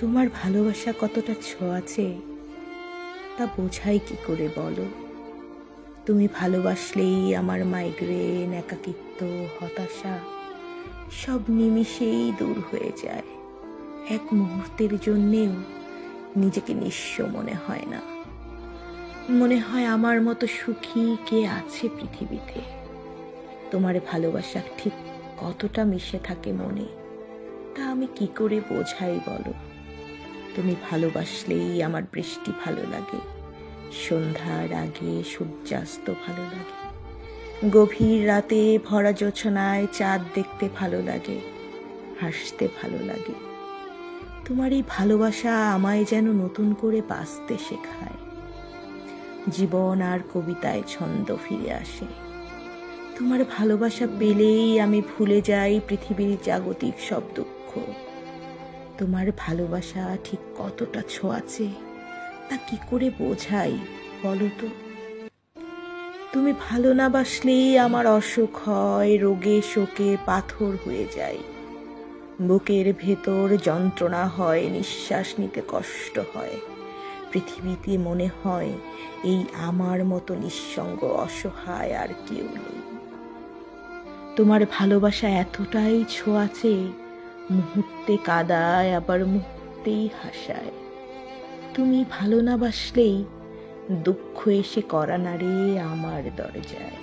তোমার ভালোবাসা কতটা ছোঁয়াচে তা বোঝাই কি করে বলো। তুমি ভালোবাসলেই আমার মাইগ্রেন, একাকিত্ব, হতাশা সব নিমিষেই দূর হয়ে যায়। এক মুহূর্তের জন্যেও নিজেকে নিঃস্ব মনে হয় না। মনে হয় আমার মতো সুখী কে আছে পৃথিবীতে। তোমার ভালোবাসা ঠিক কতটা মিশে থাকে মনে, তা আমি কি করে বোঝাই বলো। তুমি ভালোবাসলেই আমার বৃষ্টি ভালো লাগে, সন্ধ্যার আগে সূর্যাস্ত ভালো লাগে, গভীর রাতে ভরা জোছনায় চাঁদ দেখতে ভালো লাগে, হাসতে ভালো লাগে। তোমার এই ভালোবাসা আমায় যেন নতুন করে বাঁচতে শেখায়। জীবন আর কবিতায় ছন্দ ফিরে আসে। তোমার ভালোবাসা পেলেই আমি ভুলে যাই পৃথিবীর জাগতিক সব দুঃখ। তোমার ভালোবাসা ঠিক কতটা ছোঁয়াচে তা কি করে বোঝাই বলো তো। তুমি ভালো না বাসলেই আমার অসুখ হয়, রোগে শোকে পাথর হয়ে যায়। বুকের ভেতর যন্ত্রণা হয়, নিঃশ্বাস নিতে কষ্ট হয়। পৃথিবীতে মনে হয় এই আমার মতো নিঃসঙ্গ অসহায় আর কেউ নেই। তোমার ভালোবাসা এতটাই ছোঁয়াচে, মুহূর্তে কাঁদায় আবার মুহূর্তেই হাসায়। তুমি ভালো না বাসলেই দুঃখ এসে কড়া নাড়ে আমার দরজায়।